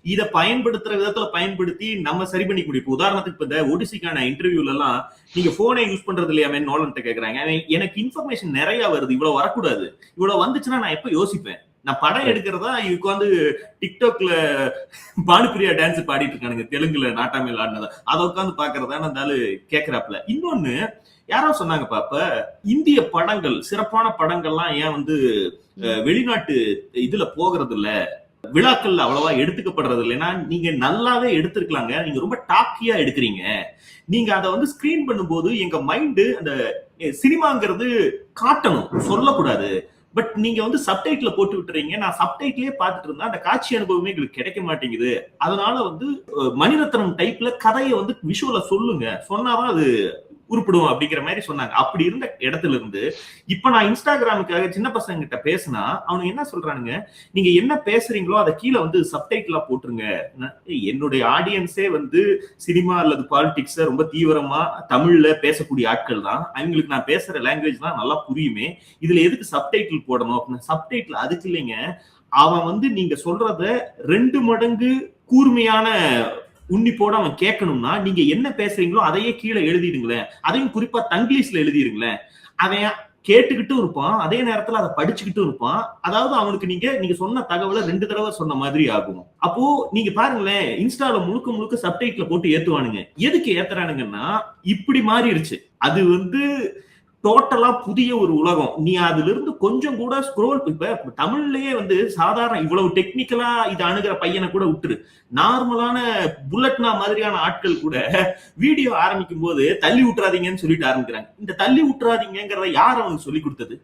இதை பயன்படுத்துற விதத்துல பயன்படுத்தி நம்ம சரி பண்ணிக்க முடியும். உதாரணத்துக்கு இப்ப இந்த ஒடிசிக்கான இன்டர்வியூல எல்லாம் நீங்க போனை யூஸ் பண்றது இல்லையாமே நோலன்ட்ட கேக்குறாங்க. எனக்கு இன்ஃபர்மேஷன் நிறைய வருது, இவ்வளவு வரக்கூடாது, இவ்வளவு வந்துச்சுன்னா நான் எப்ப யோசிப்பேன்? நான் படம் எடுக்கிறதா உட்காந்து டிக்டாக்ல பானுப்பிரியா டான்ஸ் பாடிட்டு இருக்கானுங்க, தெலுங்குல நாட்டாமையில் ஆடினதா அதை உட்காந்து பாக்குறதா இருந்தாலும் கேக்குறாப்ல. இன்னொன்னு யாரோ சொன்னாங்க பாப்ப, இந்திய படங்கள் சிறப்பான படங்கள்லாம் ஏன் வந்து வெளிநாட்டு இதுல போகிறது இல்ல, விழாக்கள்ல அவ்வளவா எடுத்துக்கப்படுறது இல்லைன்னா, நீங்க நல்லாவே எடுத்திருக்கலாங்க, நீங்க ரொம்ப டாக்கியா எடுக்கிறீங்க, நீங்க அதை வந்து ஸ்கிரீன் பண்ணும்போது எங்க மைண்டு அந்த சினிமாங்கிறது காட்டணும், சொல்லக்கூடாது. பட் நீங்க வந்து சப்டைட்டில் போட்டு விட்டுறீங்க, நான் சப்டைட்டிலே பார்த்துட்டு இருந்தா அந்த காட்சி அனுபவமே எங்களுக்கு கிடைக்க மாட்டேங்குது. அதனால வந்து மணிரத்னம் டைப்ல கதையை வந்து விஷுவல சொல்லுங்க, சொன்னாதான் அது உருப்பிடும் அப்படிங்கிற மாதிரி சொன்னாங்க. அப்படி இருந்த இடத்துல இருந்து இப்ப நான் இன்ஸ்டாகிராமுக்காக சின்ன பசங்க கிட்ட பேசினா அவனுங்க என்ன சொல்றானுங்க, நீங்க என்ன பேசுறீங்களோ அதை கீழே வந்து சப்டைட்டிலா போட்டுருங்க. என்னுடைய ஆடியன்ஸே வந்து சினிமா அல்லது பாலிடிக்ஸ ரொம்ப தீவிரமா தமிழ்ல பேசக்கூடிய ஆட்கள் தான், அவங்களுக்கு நான் பேசுற லாங்குவேஜ் தான் நல்லா புரியுமே, இதுல எதுக்கு சப்டைட்டில் போடணும் அப்படின்னு. சப்டைட்டில் அதுக்கு இல்லைங்க, அவன் வந்து நீங்க சொல்றத 2 மடங்கு கூர்மையான உன்னிப்போட அவன் கேட்கணும்னா நீங்க என்ன பேசுறீங்களோ அதையே கீழே எழுதிடுங்களேன், அதையும் குறிப்பா தங்கிலீஷ்ல எழுதிருங்களேன். அவன் கேட்டுக்கிட்டும் இருப்பான், அதே நேரத்துல அதை படிச்சுக்கிட்டும் இருப்பான். அதாவது அவனுக்கு நீங்க சொன்ன தகவலை 2 தடவை சொன்ன மாதிரி ஆகும். அப்போ நீங்க பாருங்களேன், இன்ஸ்டால முழுக்க முழுக்க சப்டைட்டில போட்டு ஏத்துவானுங்க. எதுக்கு ஏத்துறானுங்கன்னா இப்படி மாறிடுச்சு. அது வந்து டோட்டலா புதிய ஒரு உலகம். நீ அதுல இருந்து கொஞ்சம் கூட ஸ்க்ரோல், இப்ப தமிழ்லயே வந்து சாதாரண இவ்வளவு டெக்னிக்கலா இதை அணுகிற பையனை கூட விட்டுரு, நார்மலான புல்லட்னா மாதிரியான ஆட்கள் கூட வீடியோ ஆரம்பிக்கும் போது தள்ளி விட்டுறாதீங்கன்னு சொல்லிட்டு ஆரம்பிக்கிறாங்க. இந்த தள்ளி விட்டுறாதீங்கிறத யார் அவனுக்கு சொல்லி கொடுத்தது?